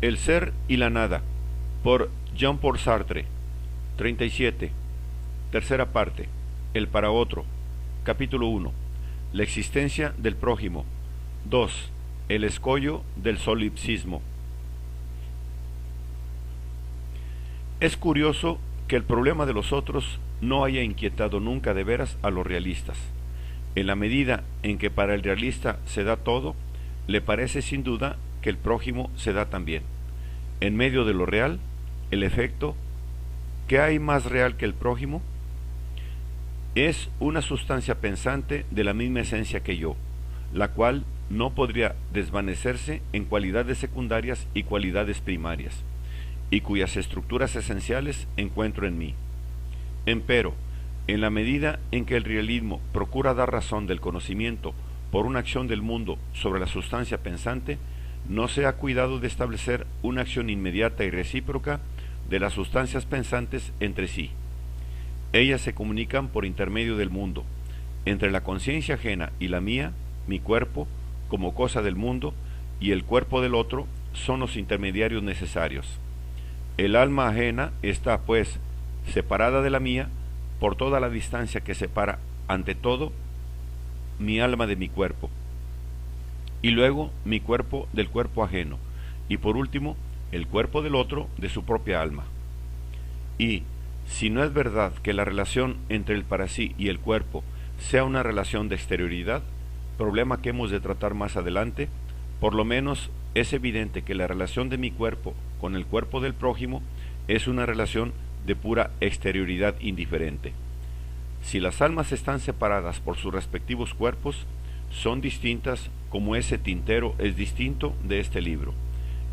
El ser y la nada, por Jean-Paul Sartre. 37. Tercera parte. El para otro. Capítulo 1. La existencia del prójimo. 2. El escollo del solipsismo. Es curioso que el problema de los otros no haya inquietado nunca de veras a los realistas. En la medida en que para el realista se da todo, le parece sin duda que el prójimo se da también. En medio de lo real, el efecto, ¿qué hay más real que el prójimo? Es una sustancia pensante de la misma esencia que yo, la cual no podría desvanecerse en cualidades secundarias y cualidades primarias, y cuyas estructuras esenciales encuentro en mí. Empero, en la medida en que el realismo procura dar razón del conocimiento por una acción del mundo sobre la sustancia pensante, no se ha cuidado de establecer una acción inmediata y recíproca de las sustancias pensantes entre sí. Ellas se comunican por intermedio del mundo. Entre la conciencia ajena y la mía, mi cuerpo, como cosa del mundo, y el cuerpo del otro son los intermediarios necesarios. El alma ajena está, pues, separada de la mía por toda la distancia que separa, ante todo, mi alma de mi cuerpo, y luego mi cuerpo del cuerpo ajeno, y por último, el cuerpo del otro de su propia alma. Y, si no es verdad que la relación entre el para sí y el cuerpo sea una relación de exterioridad, problema que hemos de tratar más adelante, por lo menos es evidente que la relación de mi cuerpo con el cuerpo del prójimo es una relación de pura exterioridad indiferente. Si las almas están separadas por sus respectivos cuerpos, son distintas como ese tintero es distinto de este libro.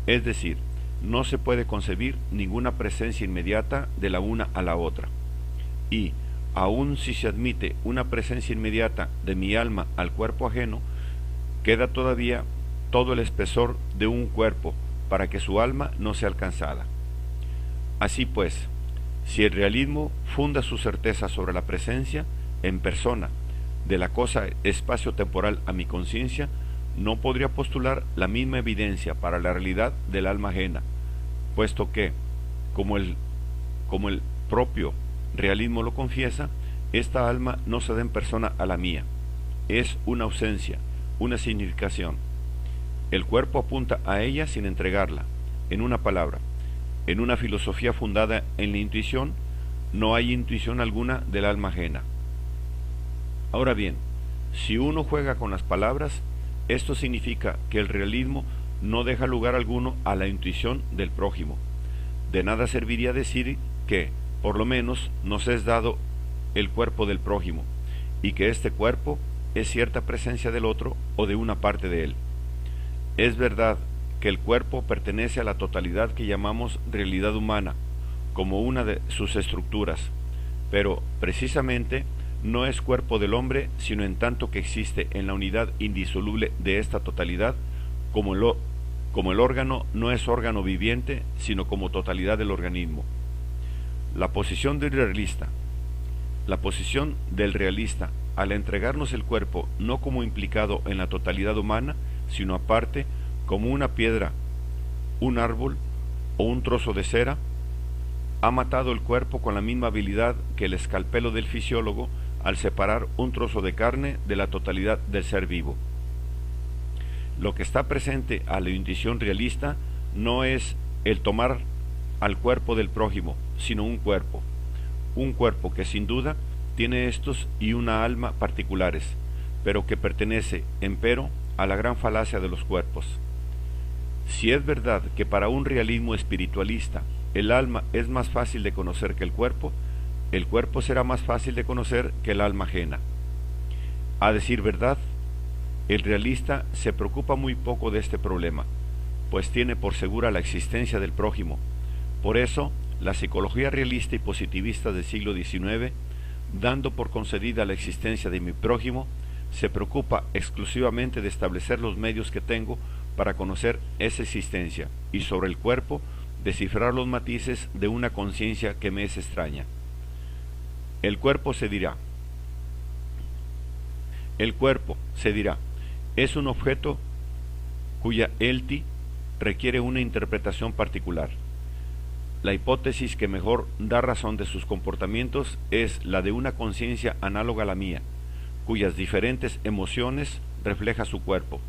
Es decir, no se puede concebir ninguna presencia inmediata de la una a la otra. Y, aun si se admite una presencia inmediata de mi alma al cuerpo ajeno, queda todavía todo el espesor de un cuerpo para que su alma no sea alcanzada. Así pues, si el realismo funda su certeza sobre la presencia, en persona, de la cosa espacio-temporal a mi conciencia, no podría postular la misma evidencia para la realidad del alma ajena, puesto que, como el propio realismo lo confiesa, esta alma no se da en persona a la mía, es una ausencia, una significación. El cuerpo apunta a ella sin entregarla, en una palabra. En una filosofía fundada en la intuición, no hay intuición alguna del alma ajena. Ahora bien, si uno juega con las palabras, esto significa que el realismo no deja lugar alguno a la intuición del prójimo. De nada serviría decir que, por lo menos, nos es dado el cuerpo del prójimo, y que este cuerpo es cierta presencia del otro o de una parte de él. Es verdad que el cuerpo pertenece a la totalidad que llamamos realidad humana, como una de sus estructuras, pero precisamente no es cuerpo del hombre, sino en tanto que existe en la unidad indisoluble de esta totalidad, como el órgano no es órgano viviente, sino como totalidad del organismo. La posición del realista, al entregarnos el cuerpo no como implicado en la totalidad humana, sino aparte, como una piedra, un árbol o un trozo de cera, ha matado el cuerpo con la misma habilidad que el escalpelo del fisiólogo al separar un trozo de carne de la totalidad del ser vivo. Lo que está presente a la intuición realista no es el tomar al cuerpo del prójimo, sino un cuerpo que sin duda tiene estos y una alma particulares, pero que pertenece, empero, a la gran falacia de los cuerpos. Si es verdad que para un realismo espiritualista el alma es más fácil de conocer que el cuerpo será más fácil de conocer que el alma ajena. A decir verdad, el realista se preocupa muy poco de este problema, pues tiene por segura la existencia del prójimo. Por eso, la psicología realista y positivista del siglo XIX, dando por concedida la existencia de mi prójimo, se preocupa exclusivamente de establecer los medios que tengo para conocer esa existencia y sobre el cuerpo descifrar los matices de una conciencia que me es extraña. El cuerpo se dirá, es un objeto cuya elti requiere una interpretación particular. La hipótesis que mejor da razón de sus comportamientos es la de una conciencia análoga a la mía, cuyas diferentes emociones refleja su cuerpo.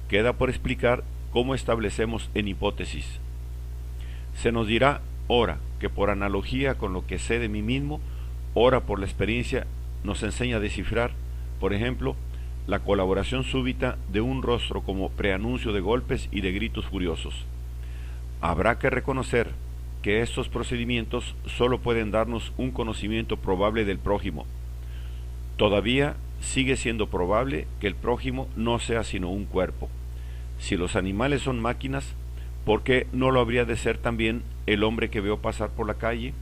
Queda por explicar cómo establecemos en hipótesis. Se nos dirá, ora, que por analogía con lo que sé de mí mismo, ora por la experiencia nos enseña a descifrar, por ejemplo, la colaboración súbita de un rostro como preanuncio de golpes y de gritos furiosos. Habrá que reconocer que estos procedimientos solo pueden darnos un conocimiento probable del prójimo. Todavía sigue siendo probable que el prójimo no sea sino un cuerpo. Si los animales son máquinas, ¿por qué no lo habría de ser también el hombre que veo pasar por la calle?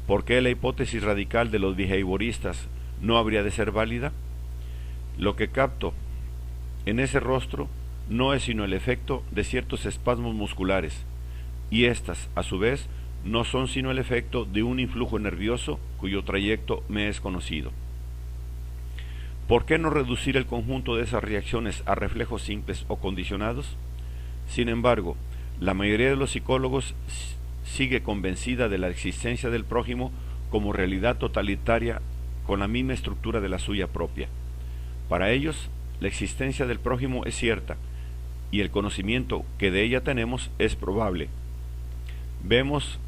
¿Por qué la hipótesis radical de los behavioristas no habría de ser válida? Lo que capto en ese rostro no es sino el efecto de ciertos espasmos musculares, y éstas, a su vez, no son sino el efecto de un influjo nervioso cuyo trayecto me es conocido. ¿Por qué no reducir el conjunto de esas reacciones a reflejos simples o condicionados? Sin embargo, la mayoría de los psicólogos sigue convencida de la existencia del prójimo como realidad totalitaria con la misma estructura de la suya propia. Para ellos, la existencia del prójimo es cierta, y el conocimiento que de ella tenemos es probable. Vemos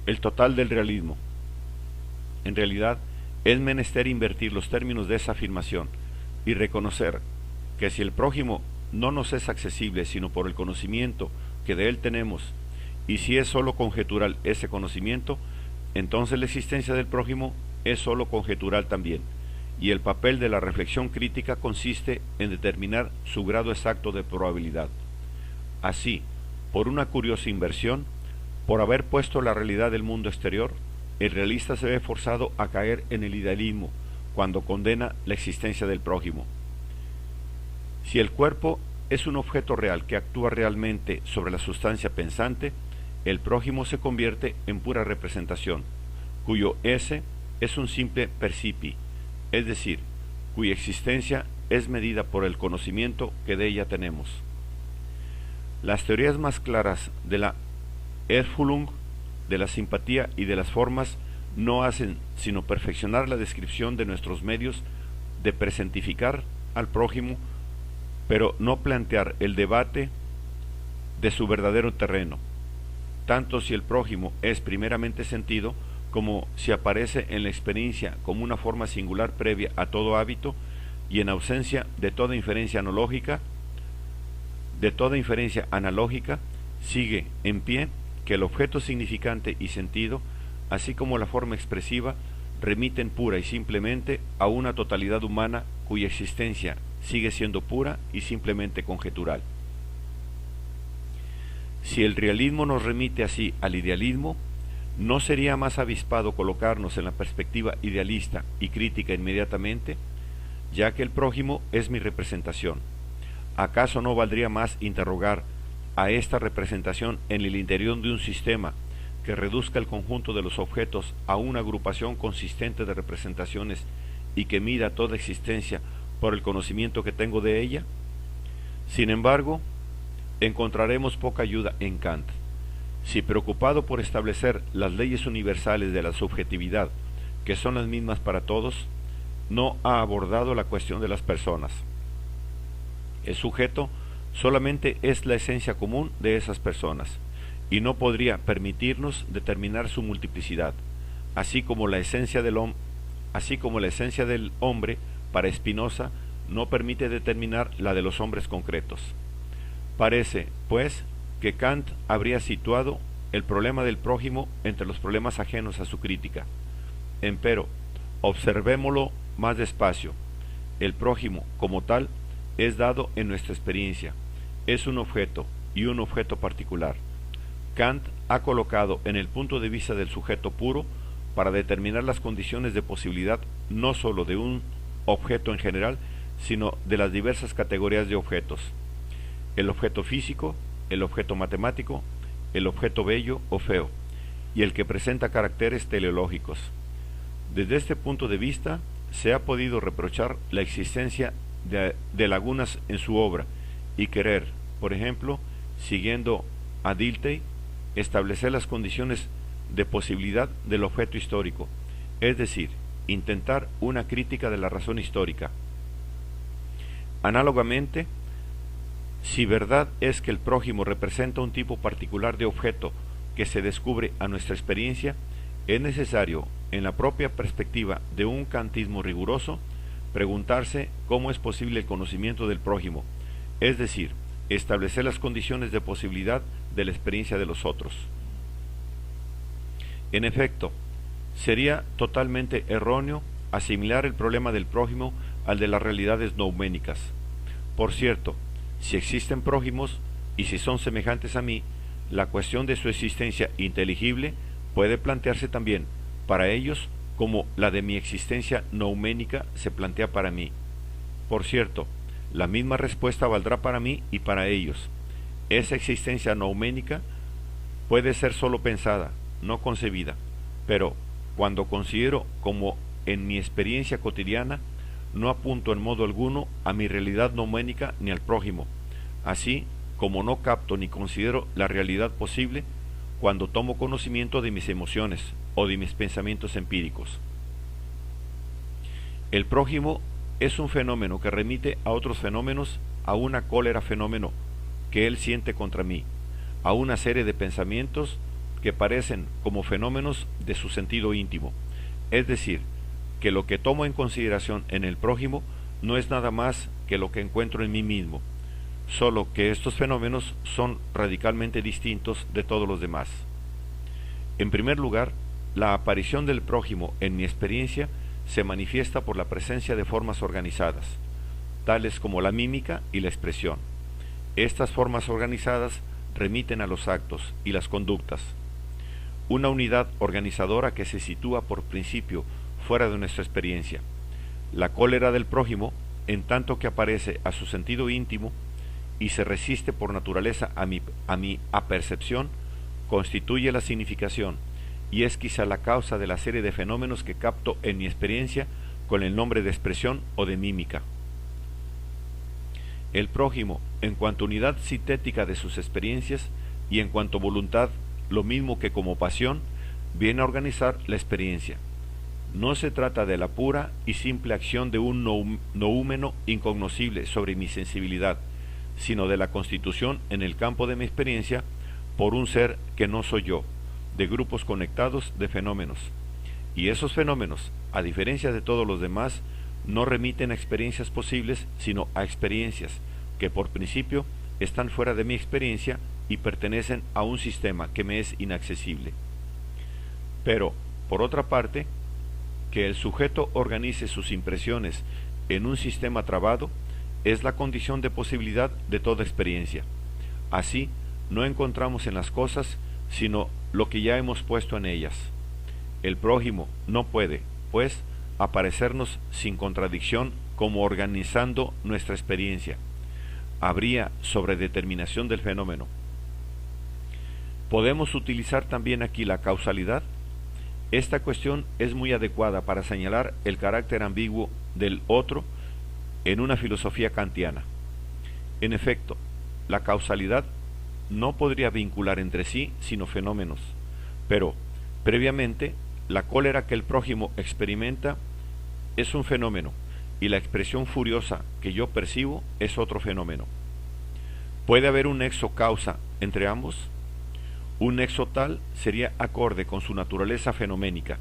el total del realismo. En realidad, es menester invertir los términos de esa afirmación y reconocer que si el prójimo no nos es accesible sino por el conocimiento que de él tenemos, y si es sólo conjetural ese conocimiento, entonces la existencia del prójimo es sólo conjetural también, y el papel de la reflexión crítica consiste en determinar su grado exacto de probabilidad. Así, por una curiosa inversión, por haber puesto la realidad del mundo exterior, el realista se ve forzado a caer en el idealismo cuando condena la existencia del prójimo. Si el cuerpo es un objeto real que actúa realmente sobre la sustancia pensante, el prójimo se convierte en pura representación, cuyo ese es un simple percipi, es decir, cuya existencia es medida por el conocimiento que de ella tenemos. Las teorías más claras de la Erfüllung, de la simpatía y de las formas no hacen sino perfeccionar la descripción de nuestros medios de presentificar al prójimo, pero no plantear el debate de su verdadero terreno, tanto si el prójimo es primeramente sentido como si aparece en la experiencia como una forma singular previa a todo hábito y en ausencia de toda inferencia analógica, sigue en pie que el objeto significante y sentido, así como la forma expresiva, remiten pura y simplemente a una totalidad humana cuya existencia sigue siendo pura y simplemente conjetural. Si el realismo nos remite así al idealismo, ¿no sería más avispado colocarnos en la perspectiva idealista y crítica inmediatamente, ya que el prójimo es mi representación? ¿Acaso no valdría más interrogar a esta representación en el interior de un sistema que reduzca el conjunto de los objetos a una agrupación consistente de representaciones y que mida toda existencia por el conocimiento que tengo de ella? Sin embargo, encontraremos poca ayuda en Kant. Si preocupado por establecer las leyes universales de la subjetividad, que son las mismas para todos, no ha abordado la cuestión de las personas. El sujeto solamente es la esencia común de esas personas, y no podría permitirnos determinar su multiplicidad, así como la esencia del hombre para Spinoza no permite determinar la de los hombres concretos. Parece, pues, que Kant habría situado el problema del prójimo entre los problemas ajenos a su crítica. Empero, observémoslo más despacio. El prójimo, como tal, es dado en nuestra experiencia, es un objeto y un objeto particular. Kant ha colocado en el punto de vista del sujeto puro para determinar las condiciones de posibilidad no sólo de un objeto en general, sino de las diversas categorías de objetos: el objeto físico, el objeto matemático, el objeto bello o feo, y el que presenta caracteres teleológicos. Desde este punto de vista, se ha podido reprochar la existencia de lagunas en su obra y querer, por ejemplo, siguiendo a Dilthey, establecer las condiciones de posibilidad del objeto histórico, es decir, intentar una crítica de la razón histórica. Análogamente, si verdad es que el prójimo representa un tipo particular de objeto que se descubre a nuestra experiencia, es necesario, en la propia perspectiva de un kantismo riguroso, preguntarse cómo es posible el conocimiento del prójimo, es decir, establecer las condiciones de posibilidad de la experiencia de los otros. En efecto, sería totalmente erróneo asimilar el problema del prójimo al de las realidades nouménicas. Por cierto, si existen prójimos y si son semejantes a mí, la cuestión de su existencia inteligible puede plantearse también para ellos como la de mi existencia nouménica se plantea para mí. Por cierto, la misma respuesta valdrá para mí y para ellos. Esa existencia nouménica puede ser solo pensada, no concebida, pero cuando considero como en mi experiencia cotidiana, no apunto en modo alguno a mi realidad nouménica ni al prójimo, así como no capto ni considero la realidad posible cuando tomo conocimiento de mis emociones o de mis pensamientos empíricos. El prójimo es un fenómeno que remite a otros fenómenos, a una cólera fenómeno que él siente contra mí, a una serie de pensamientos que parecen como fenómenos de su sentido íntimo, es decir, que lo que tomo en consideración en el prójimo no es nada más que lo que encuentro en mí mismo, solo que estos fenómenos son radicalmente distintos de todos los demás. En primer lugar, la aparición del prójimo en mi experiencia se manifiesta por la presencia de formas organizadas, tales como la mímica y la expresión. Estas formas organizadas remiten a los actos y las conductas. Una unidad organizadora que se sitúa por principio fuera de nuestra experiencia. La cólera del prójimo, en tanto que aparece a su sentido íntimo y se resiste por naturaleza a mi apercepción, constituye la significación y es quizá la causa de la serie de fenómenos que capto en mi experiencia con el nombre de expresión o de mímica. El prójimo, en cuanto unidad sintética de sus experiencias y en cuanto voluntad, lo mismo que como pasión, viene a organizar la experiencia. No se trata de la pura y simple acción de un noúmeno incognoscible sobre mi sensibilidad, sino de la constitución en el campo de mi experiencia por un ser que no soy yo, de grupos conectados de fenómenos. Y esos fenómenos, a diferencia de todos los demás, no remiten a experiencias posibles, sino a experiencias que por principio están fuera de mi experiencia y pertenecen a un sistema que me es inaccesible. Pero, por otra parte, que el sujeto organice sus impresiones en un sistema trabado es la condición de posibilidad de toda experiencia. Así, no encontramos en las cosas sino lo que ya hemos puesto en ellas. El prójimo no puede, pues, aparecernos sin contradicción como organizando nuestra experiencia. Habría sobredeterminación del fenómeno. ¿Podemos utilizar también aquí la causalidad? Esta cuestión es muy adecuada para señalar el carácter ambiguo del otro en una filosofía kantiana. En efecto, la causalidad no podría vincular entre sí sino fenómenos, pero previamente la cólera que el prójimo experimenta es un fenómeno y la expresión furiosa que yo percibo es otro fenómeno. ¿Puede haber un nexo causa entre ambos? Un nexo tal sería acorde con su naturaleza fenoménica,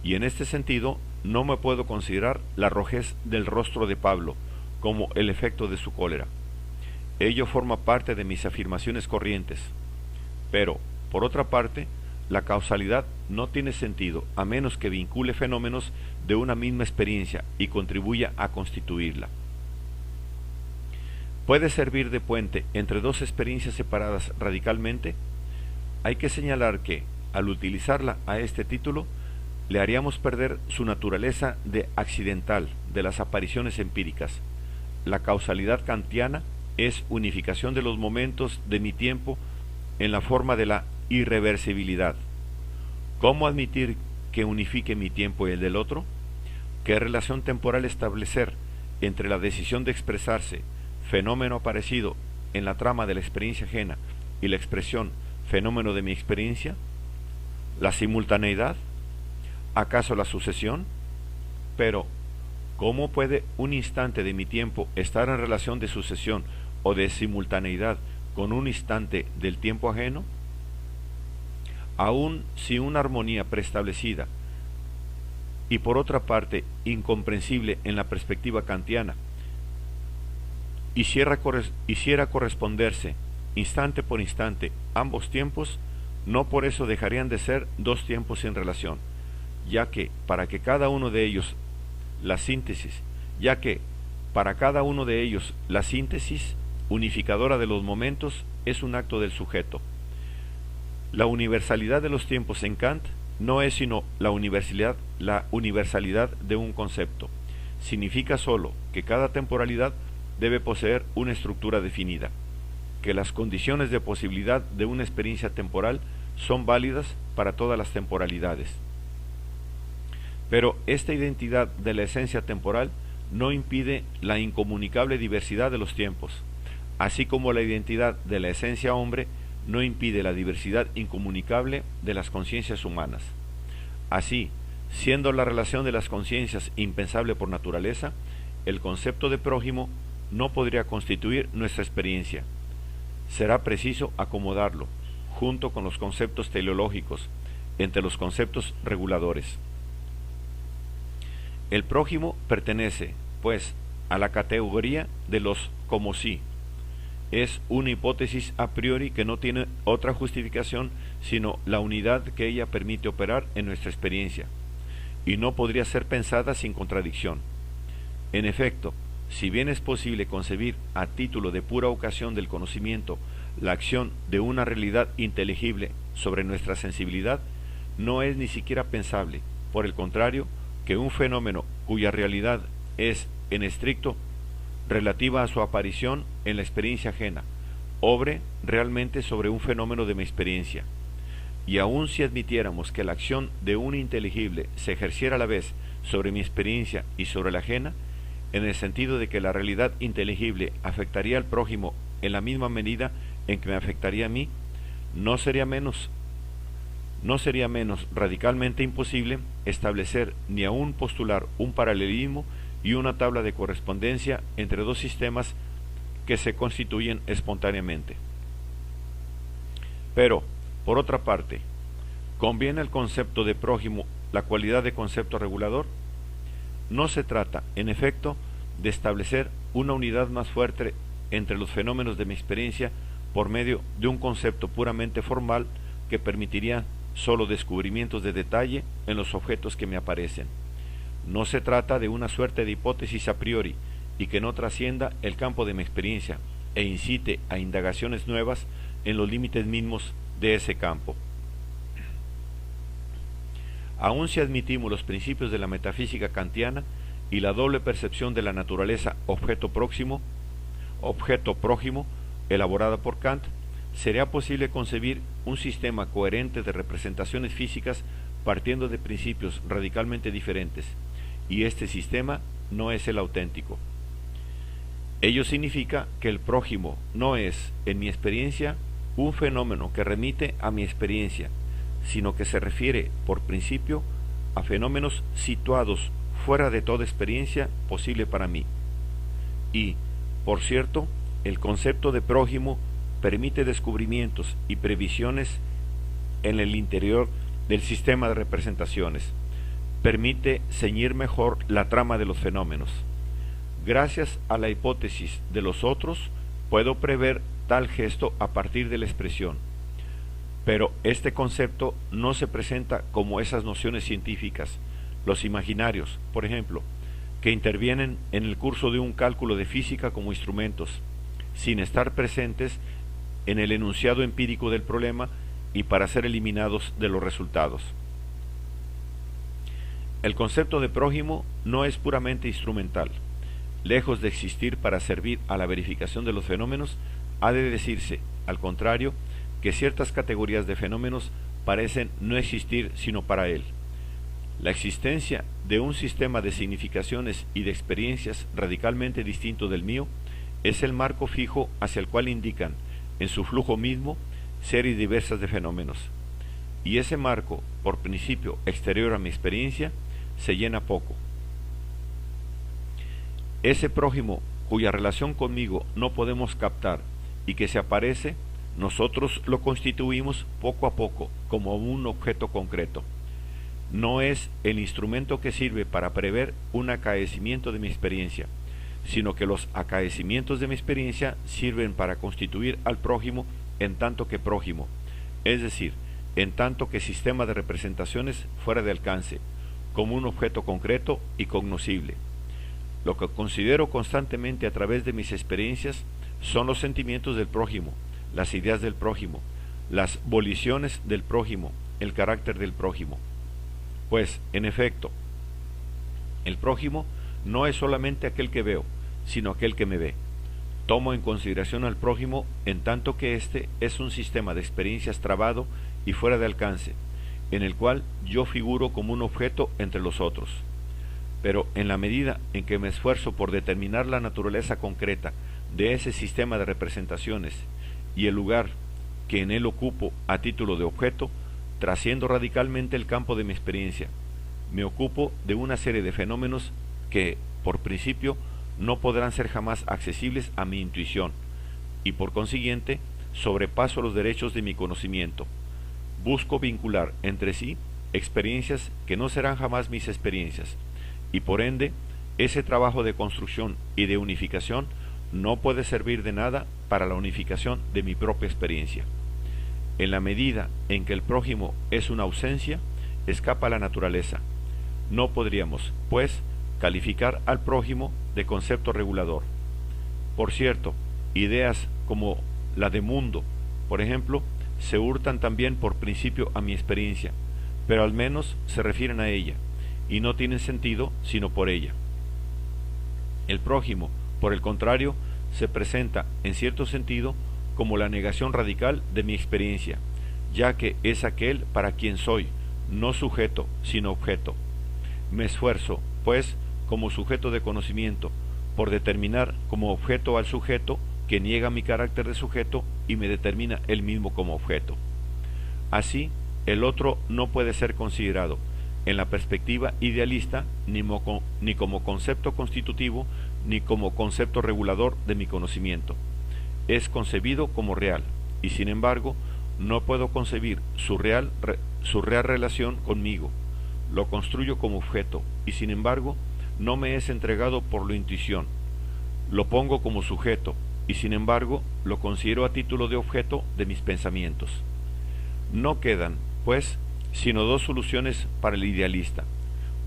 y en este sentido no me puedo considerar la rojez del rostro de Pablo como el efecto de su cólera. Ello forma parte de mis afirmaciones corrientes, pero, por otra parte, la causalidad no tiene sentido a menos que vincule fenómenos de una misma experiencia y contribuya a constituirla. ¿Puede servir de puente entre dos experiencias separadas radicalmente? Hay que señalar que, al utilizarla a este título, le haríamos perder su naturaleza de accidental de las apariciones empíricas. La causalidad kantiana es unificación de los momentos de mi tiempo en la forma de la irreversibilidad. ¿Cómo admitir que unifique mi tiempo y el del otro? ¿Qué relación temporal establecer entre la decisión de expresarse, fenómeno aparecido, en la trama de la experiencia ajena y la expresión fenómeno de mi experiencia? ¿La simultaneidad? ¿Acaso la sucesión? Pero, ¿cómo puede un instante de mi tiempo estar en relación de sucesión o de simultaneidad con un instante del tiempo ajeno? Aun si una armonía preestablecida y por otra parte incomprensible en la perspectiva kantiana hiciera corresponderse instante por instante ambos tiempos, no por eso dejarían de ser dos tiempos sin relación, ya que para cada uno de ellos la síntesis unificadora de los momentos es un acto del sujeto. La universalidad de los tiempos en Kant no es sino la universalidad de un concepto. Significa sólo que cada temporalidad debe poseer una estructura definida, que las condiciones de posibilidad de una experiencia temporal son válidas para todas las temporalidades. Pero esta identidad de la esencia temporal no impide la incomunicable diversidad de los tiempos, así como la identidad de la esencia hombre no impide la diversidad incomunicable de las conciencias humanas. Así, siendo la relación de las conciencias impensable por naturaleza, el concepto de prójimo no podría constituir nuestra experiencia. Será preciso acomodarlo, junto con los conceptos teleológicos, entre los conceptos reguladores. El prójimo pertenece, pues, a la categoría de los como si. Es una hipótesis a priori que no tiene otra justificación sino la unidad que ella permite operar en nuestra experiencia, y no podría ser pensada sin contradicción. En efecto, si bien es posible concebir a título de pura ocasión del conocimiento la acción de una realidad inteligible sobre nuestra sensibilidad, no es ni siquiera pensable, por el contrario, que un fenómeno cuya realidad es, en estricto, relativa a su aparición en la experiencia ajena, obre realmente sobre un fenómeno de mi experiencia. Y aun si admitiéramos que la acción de un inteligible se ejerciera a la vez sobre mi experiencia y sobre la ajena, en el sentido de que la realidad inteligible afectaría al prójimo en la misma medida en que me afectaría a mí, no sería menos radicalmente imposible establecer ni aun postular un paralelismo y una tabla de correspondencia entre dos sistemas que se constituyen espontáneamente. Pero, por otra parte, ¿conviene el concepto de prójimo la cualidad de concepto regulador? No se trata, en efecto, de establecer una unidad más fuerte entre los fenómenos de mi experiencia por medio de un concepto puramente formal que permitiría solo descubrimientos de detalle en los objetos que me aparecen. No se trata de una suerte de hipótesis a priori y que no trascienda el campo de mi experiencia e incite a indagaciones nuevas en los límites mismos de ese campo. Aun si admitimos los principios de la metafísica kantiana y la doble percepción de la naturaleza objeto prójimo, elaborada por Kant, sería posible concebir un sistema coherente de representaciones físicas partiendo de principios radicalmente diferentes, y este sistema no es el auténtico. Ello significa que el prójimo no es, en mi experiencia, un fenómeno que remite a mi experiencia, sino que se refiere, por principio, a fenómenos situados fuera de toda experiencia posible para mí. Y, por cierto, el concepto de prójimo permite descubrimientos y previsiones en el interior del sistema de representaciones, permite ceñir mejor la trama de los fenómenos. Gracias a la hipótesis de los otros, puedo prever tal gesto a partir de la expresión. Pero este concepto no se presenta como esas nociones científicas, los imaginarios, por ejemplo, que intervienen en el curso de un cálculo de física como instrumentos, sin estar presentes en el enunciado empírico del problema y para ser eliminados de los resultados. El concepto de prójimo no es puramente instrumental. Lejos de existir para servir a la verificación de los fenómenos, ha de decirse, al contrario, que ciertas categorías de fenómenos parecen no existir sino para él. La existencia de un sistema de significaciones y de experiencias radicalmente distinto del mío es el marco fijo hacia el cual indican, en su flujo mismo, series diversas de fenómenos. Y ese marco, por principio exterior a mi experiencia, se llena poco. Ese prójimo cuya relación conmigo no podemos captar y que se aparece, nosotros lo constituimos poco a poco como un objeto concreto. No es el instrumento que sirve para prever un acaecimiento de mi experiencia, sino que los acaecimientos de mi experiencia sirven para constituir al prójimo en tanto que prójimo, es decir, en tanto que sistema de representaciones fuera de alcance, como un objeto concreto y cognoscible. Lo que considero constantemente a través de mis experiencias son los sentimientos del prójimo, las ideas del prójimo, las voliciones del prójimo, el carácter del prójimo. Pues, en efecto, el prójimo no es solamente aquel que veo, sino aquel que me ve. Tomo en consideración al prójimo en tanto que éste es un sistema de experiencias trabado y fuera de alcance, en el cual yo figuro como un objeto entre los otros. Pero en la medida en que me esfuerzo por determinar la naturaleza concreta de ese sistema de representaciones y el lugar que en él ocupo a título de objeto, trasciendo radicalmente el campo de mi experiencia. Me ocupo de una serie de fenómenos que, por principio, no podrán ser jamás accesibles a mi intuición, y por consiguiente, sobrepaso los derechos de mi conocimiento. Busco vincular entre sí experiencias que no serán jamás mis experiencias, y por ende, ese trabajo de construcción y de unificación no puede servir de nada para la unificación de mi propia experiencia. En la medida en que el prójimo es una ausencia, escapa la naturaleza. No podríamos, pues, calificar al prójimo de concepto regulador. Por cierto, ideas como la de mundo, por ejemplo, se hurtan también por principio a mi experiencia, pero al menos se refieren a ella, y no tienen sentido sino por ella. El prójimo, por el contrario, se presenta, en cierto sentido, como la negación radical de mi experiencia, ya que es aquel para quien soy, no sujeto, sino objeto. Me esfuerzo, pues, como sujeto de conocimiento, por determinar como objeto al sujeto que niega mi carácter de sujeto y me determina él mismo como objeto. Así, el otro no puede ser considerado, en la perspectiva idealista, ni como concepto constitutivo, ni como concepto regulador de mi conocimiento. Es concebido como real, y sin embargo, no puedo concebir su real relación conmigo. Lo construyo como objeto, y sin embargo, no me es entregado por la intuición. Lo pongo como sujeto, y sin embargo, lo considero a título de objeto de mis pensamientos. No quedan, pues, sino dos soluciones para el idealista: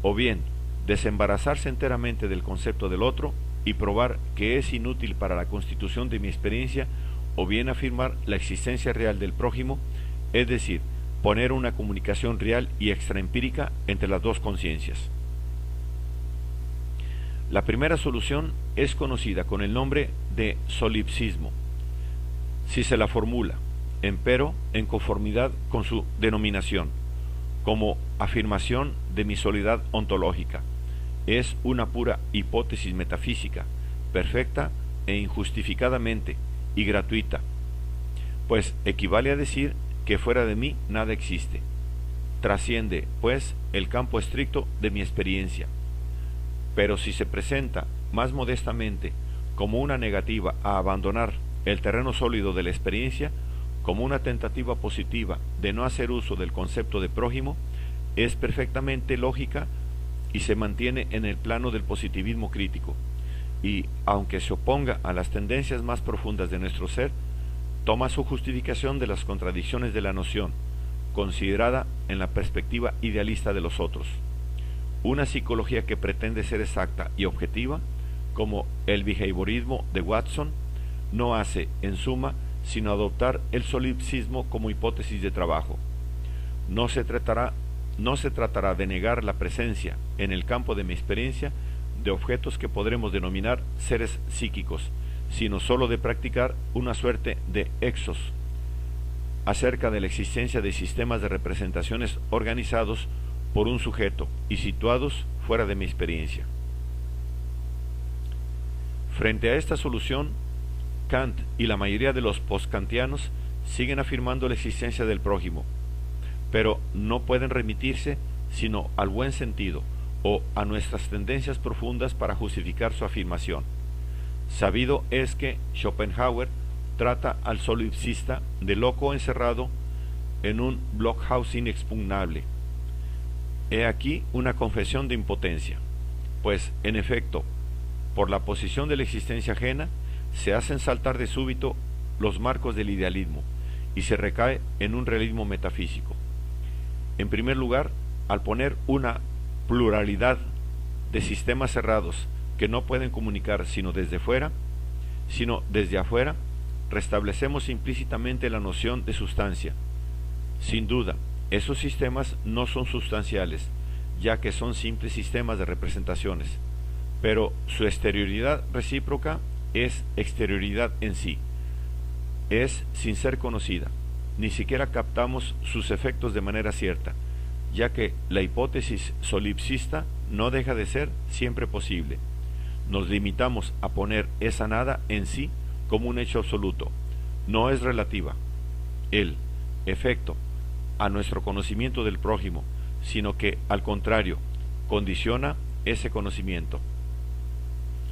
o bien desembarazarse enteramente del concepto del otro y probar que es inútil para la constitución de mi experiencia, o bien afirmar la existencia real del prójimo, es decir, poner una comunicación real y extraempírica entre las dos conciencias. La primera solución es conocida con el nombre de solipsismo, si se la formula, empero en conformidad con su denominación, como afirmación de mi soledad ontológica. Es una pura hipótesis metafísica, perfecta e injustificadamente y gratuita, pues equivale a decir que fuera de mí nada existe. Trasciende, pues, el campo estricto de mi experiencia. Pero si se presenta más modestamente como una negativa a abandonar el terreno sólido de la experiencia, como una tentativa positiva de no hacer uso del concepto de prójimo, es perfectamente lógica y se mantiene en el plano del positivismo crítico, y, aunque se oponga a las tendencias más profundas de nuestro ser, toma su justificación de las contradicciones de la noción, considerada en la perspectiva idealista de los otros. Una psicología que pretende ser exacta y objetiva, como el behaviorismo de Watson, no hace, en suma, sino adoptar el solipsismo como hipótesis de trabajo. No se tratará de negar la presencia, en el campo de mi experiencia, de objetos que podremos denominar seres psíquicos, sino sólo de practicar una suerte de exos acerca de la existencia de sistemas de representaciones organizados por un sujeto y situados fuera de mi experiencia. Frente a esta solución, Kant y la mayoría de los postkantianos siguen afirmando la existencia del prójimo, pero no pueden remitirse sino al buen sentido o a nuestras tendencias profundas para justificar su afirmación. Sabido es que Schopenhauer trata al solipsista de loco encerrado en un blockhouse inexpugnable. He aquí una confesión de impotencia, pues, en efecto, por la posición de la existencia ajena, se hacen saltar de súbito los marcos del idealismo y se recae en un realismo metafísico. En primer lugar, al poner una pluralidad de sistemas cerrados que no pueden comunicar sino desde afuera, restablecemos implícitamente la noción de sustancia. Sin duda, esos sistemas no son sustanciales, ya que son simples sistemas de representaciones, pero su exterioridad recíproca es exterioridad en sí. Es sin ser conocida, ni siquiera captamos sus efectos de manera cierta, ya que la hipótesis solipsista no deja de ser siempre posible. Nos limitamos a poner esa nada en sí como un hecho absoluto. No es relativa, el efecto, a nuestro conocimiento del prójimo, sino que, al contrario, condiciona ese conocimiento.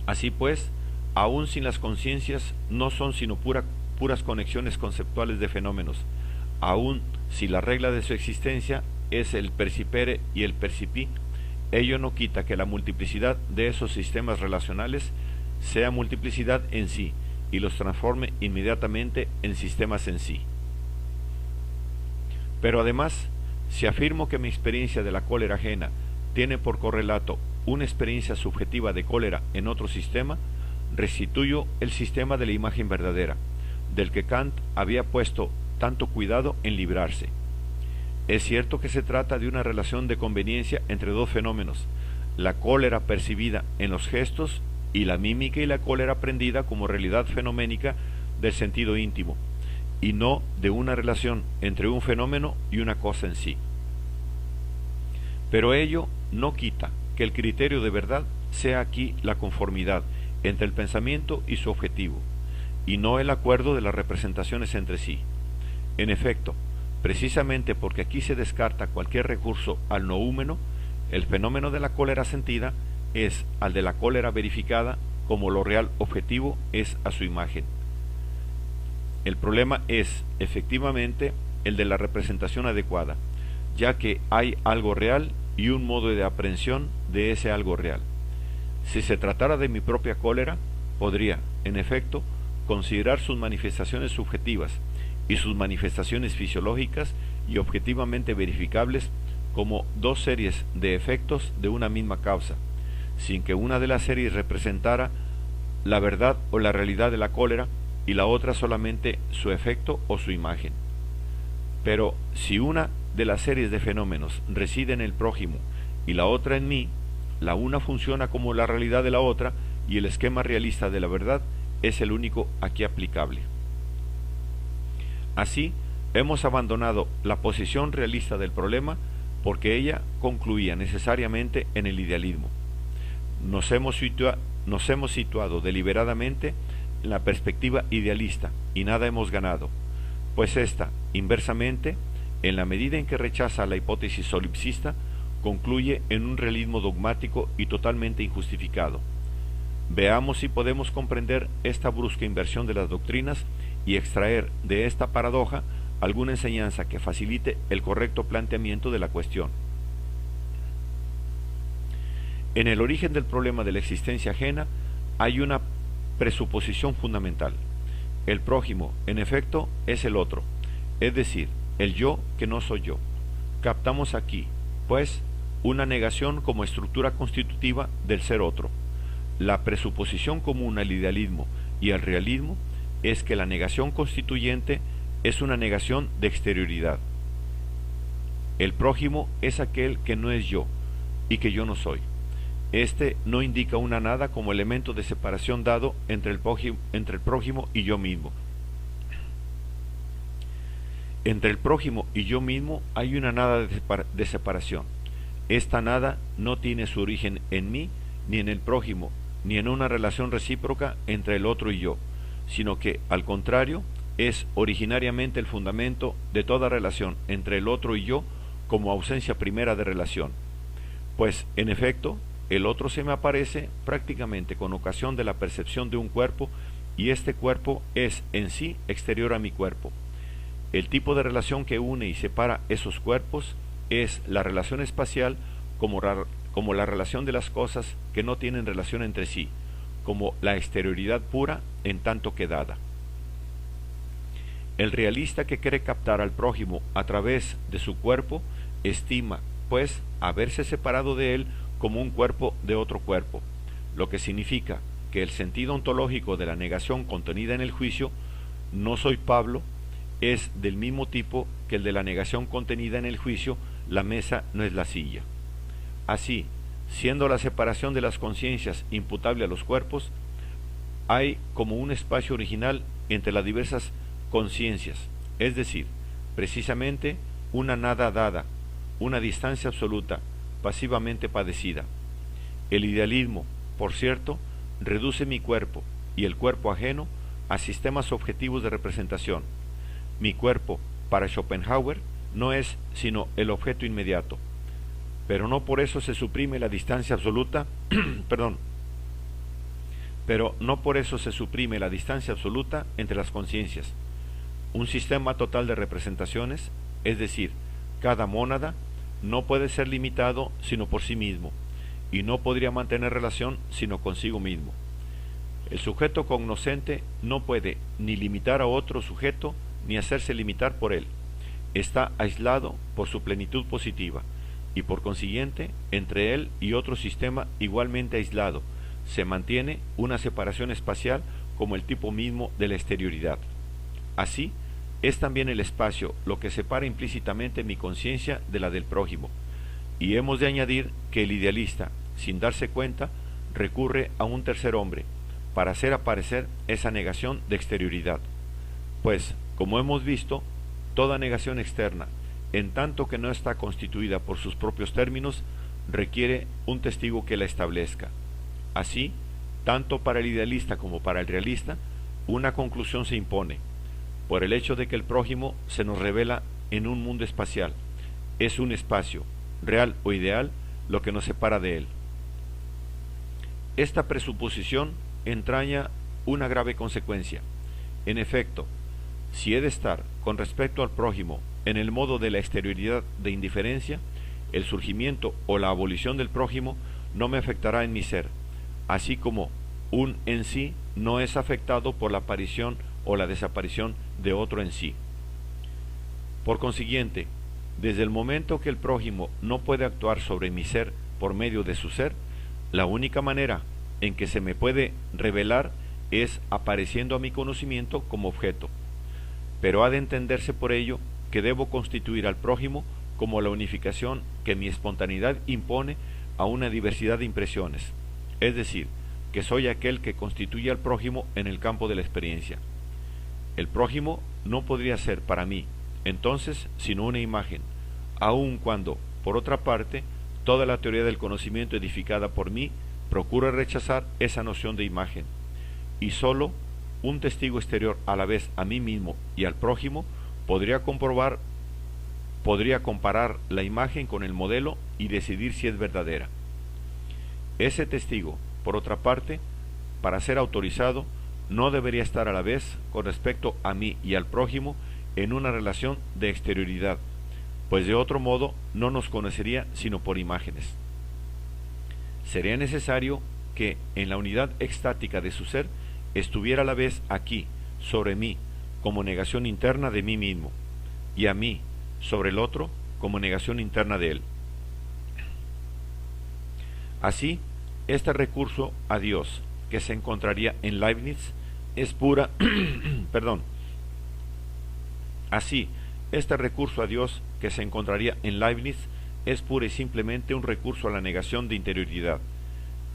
Así pues, aun sin las conciencias, no son sino puras conexiones conceptuales de fenómenos, aun si la regla de su existencia es el percipere y el percipí, ello no quita que la multiplicidad de esos sistemas relacionales sea multiplicidad en sí y los transforme inmediatamente en sistemas en sí. Pero además, si afirmo que mi experiencia de la cólera ajena tiene por correlato una experiencia subjetiva de cólera en otro sistema, restituyo el sistema de la imagen verdadera, del que Kant había puesto tanto cuidado en librarse. Es cierto que se trata de una relación de conveniencia entre dos fenómenos, la cólera percibida en los gestos y la mímica y la cólera aprendida como realidad fenoménica del sentido íntimo, y no de una relación entre un fenómeno y una cosa en sí. Pero ello no quita que el criterio de verdad sea aquí la conformidad entre el pensamiento y su objetivo, y no el acuerdo de las representaciones entre sí. En efecto, precisamente porque aquí se descarta cualquier recurso al noúmeno, el fenómeno de la cólera sentida es al de la cólera verificada como lo real objetivo es a su imagen. El problema es, efectivamente, el de la representación adecuada, ya que hay algo real y un modo de aprehensión de ese algo real. Si se tratara de mi propia cólera, podría, en efecto, considerar sus manifestaciones subjetivas y sus manifestaciones fisiológicas y objetivamente verificables como dos series de efectos de una misma causa, sin que una de las series representara la verdad o la realidad de la cólera y la otra solamente su efecto o su imagen. Pero si una de las series de fenómenos reside en el prójimo y la otra en mí, la una funciona como la realidad de la otra y el esquema realista de la verdad es el único aquí aplicable. Así, hemos abandonado la posición realista del problema porque ella concluía necesariamente en el idealismo. Nos hemos situado deliberadamente en la perspectiva idealista y nada hemos ganado, pues ésta, inversamente, en la medida en que rechaza la hipótesis solipsista, concluye en un realismo dogmático y totalmente injustificado. Veamos si podemos comprender esta brusca inversión de las doctrinas y extraer de esta paradoja alguna enseñanza que facilite el correcto planteamiento de la cuestión. En el origen del problema de la existencia ajena hay una presuposición fundamental. El prójimo, en efecto, es el otro, es decir, el yo que no soy yo. Captamos aquí, pues, una negación como estructura constitutiva del ser otro. La presuposición común al idealismo y al realismo es que la negación constituyente es una negación de exterioridad. El prójimo es aquel que no es yo y que yo no soy. Este no indica una nada como elemento de separación dado entre el prójimo y yo mismo. Entre el prójimo y yo mismo hay una nada de separación. Esta nada no tiene su origen en mí, ni en el prójimo, ni en una relación recíproca entre el otro y yo, sino que, al contrario, es originariamente el fundamento de toda relación entre el otro y yo como ausencia primera de relación. Pues, en efecto, el otro se me aparece prácticamente con ocasión de la percepción de un cuerpo, y este cuerpo es en sí exterior a mi cuerpo. El tipo de relación que une y separa esos cuerpos es la relación espacial, como la relación de las cosas que no tienen relación entre sí, como la exterioridad pura en tanto que dada. El realista que quiere captar al prójimo a través de su cuerpo estima, pues, haberse separado de él como un cuerpo de otro cuerpo, lo que significa que el sentido ontológico de la negación contenida en el juicio, no soy Pablo, es del mismo tipo que el de la negación contenida en el juicio, la mesa no es la silla. Así, siendo la separación de las conciencias imputable a los cuerpos, hay como un espacio original entre las diversas conciencias, es decir, precisamente una nada dada, una distancia absoluta, pasivamente padecida. El idealismo, por cierto, reduce mi cuerpo y el cuerpo ajeno a sistemas objetivos de representación. Mi cuerpo, para Schopenhauer, no es sino el objeto inmediato, pero no por eso se suprime la distancia absoluta, pero no por eso se suprime la distancia absoluta entre las conciencias. Un sistema total de representaciones, es decir, cada mónada, no puede ser limitado sino por sí mismo, y no podría mantener relación sino consigo mismo. El sujeto cognoscente no puede ni limitar a otro sujeto ni hacerse limitar por él. Está aislado por su plenitud positiva, y por consiguiente, entre él y otro sistema igualmente aislado, se mantiene una separación espacial como el tipo mismo de la exterioridad. Así, es también el espacio lo que separa implícitamente mi conciencia de la del prójimo, y hemos de añadir que el idealista, sin darse cuenta, recurre a un tercer hombre para hacer aparecer esa negación de exterioridad. Pues, como hemos visto, toda negación externa, en tanto que no está constituida por sus propios términos, requiere un testigo que la establezca. Así, tanto para el idealista como para el realista, una conclusión se impone, por el hecho de que el prójimo se nos revela en un mundo espacial. Es un espacio, real o ideal, lo que nos separa de él. Esta presuposición entraña una grave consecuencia. En efecto, si he de estar con respecto al prójimo en el modo de la exterioridad de indiferencia, el surgimiento o la abolición del prójimo no me afectará en mi ser, así como un en sí no es afectado por la aparición o la desaparición de otro en sí. Por consiguiente, desde el momento que el prójimo no puede actuar sobre mi ser por medio de su ser, la única manera en que se me puede revelar es apareciendo a mi conocimiento como objeto. Pero ha de entenderse por ello que debo constituir al prójimo como la unificación que mi espontaneidad impone a una diversidad de impresiones, es decir, que soy aquel que constituye al prójimo en el campo de la experiencia. El prójimo no podría ser para mí, entonces, sino una imagen, aun cuando, por otra parte, toda la teoría del conocimiento edificada por mí procura rechazar esa noción de imagen, y sólo un testigo exterior a la vez a mí mismo y al prójimo podría comparar la imagen con el modelo y decidir si es verdadera. Ese testigo, por otra parte, para ser autorizado, no debería estar a la vez con respecto a mí y al prójimo en una relación de exterioridad, pues de otro modo no nos conocería sino por imágenes. Sería necesario que en la unidad extática de su ser estuviera a la vez aquí, sobre mí, como negación interna de mí mismo, y a mí, sobre el otro, como negación interna de él. Así, este recurso a Dios que se encontraría en Leibniz es pura Así, este recurso a Dios que se encontraría en Leibniz es pura y simplemente un recurso a la negación de interioridad.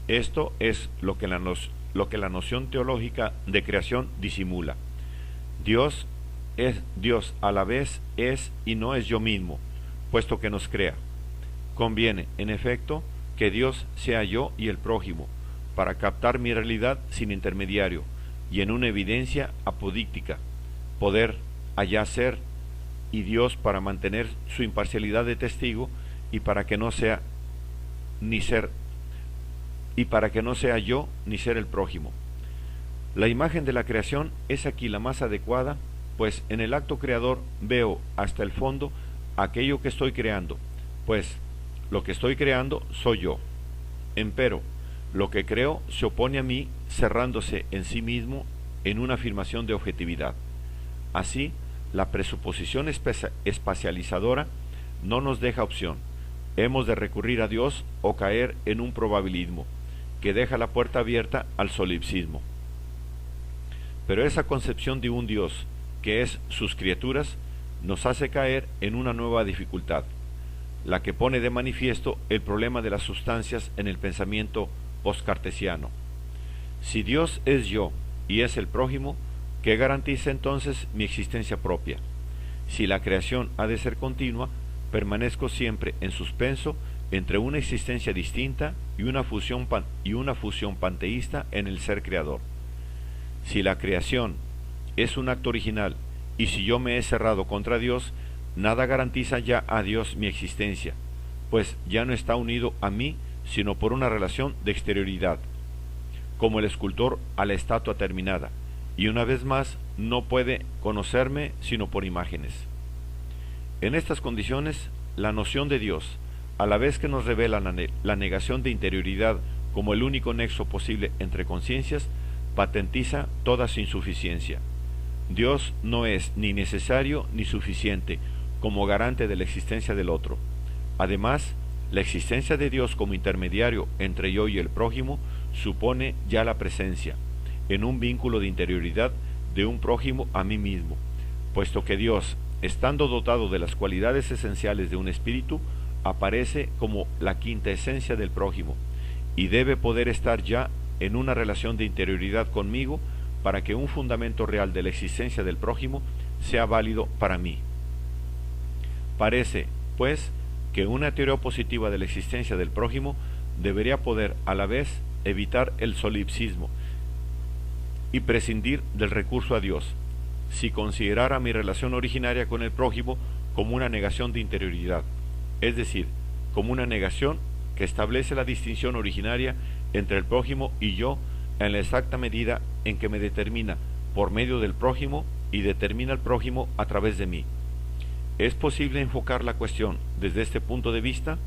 Esto es lo que la noción teológica de creación disimula. Dios es Dios a la vez es y no es yo mismo, puesto que nos crea. Conviene, en efecto, que Dios sea yo y el prójimo, para captar mi realidad sin intermediario, y en una evidencia apodíctica, poder allá ser y Dios para mantener su imparcialidad de testigo y para que no sea yo ni ser el prójimo. La imagen de la creación es aquí la más adecuada, pues en el acto creador veo hasta el fondo aquello que estoy creando, pues lo que estoy creando soy yo. Empero, lo que creo se opone a mí, cerrándose en sí mismo en una afirmación de objetividad. Así, la presuposición espacializadora no nos deja opción. Hemos de recurrir a Dios o caer en un probabilismo que deja la puerta abierta al solipsismo. Pero esa concepción de un Dios que es sus criaturas nos hace caer en una nueva dificultad, la que pone de manifiesto el problema de las sustancias en el pensamiento postcartesiano. Si Dios es yo y es el prójimo, ¿qué garantiza entonces mi existencia propia? Si la creación ha de ser continua, permanezco siempre en suspenso entre una existencia distinta y una fusión panteísta en el ser creador. Si la creación es un acto original y si yo me he cerrado contra Dios, nada garantiza ya a Dios mi existencia, pues ya no está unido a mí sino por una relación de exterioridad, como el escultor a la estatua terminada, y una vez más no puede conocerme sino por imágenes. En estas condiciones, la noción de Dios, a la vez que nos revela la negación de interioridad como el único nexo posible entre conciencias, patentiza toda su insuficiencia. Dios no es ni necesario ni suficiente como garante de la existencia del otro. Además, la existencia de Dios como intermediario entre yo y el prójimo supone ya la presencia, en un vínculo de interioridad, de un prójimo a mí mismo, puesto que Dios, estando dotado de las cualidades esenciales de un espíritu, aparece como la quinta esencia del prójimo, y debe poder estar ya en una relación de interioridad conmigo para que un fundamento real de la existencia del prójimo sea válido para mí. Parece, pues, que una teoría positiva de la existencia del prójimo debería poder a la vez evitar el solipsismo y prescindir del recurso a Dios, si considerara mi relación originaria con el prójimo como una negación de interioridad, es decir, como una negación que establece la distinción originaria entre el prójimo y yo en la exacta medida en que me determina por medio del prójimo y determina al prójimo a través de mí. ¿Es posible enfocar la cuestión desde este punto de vista?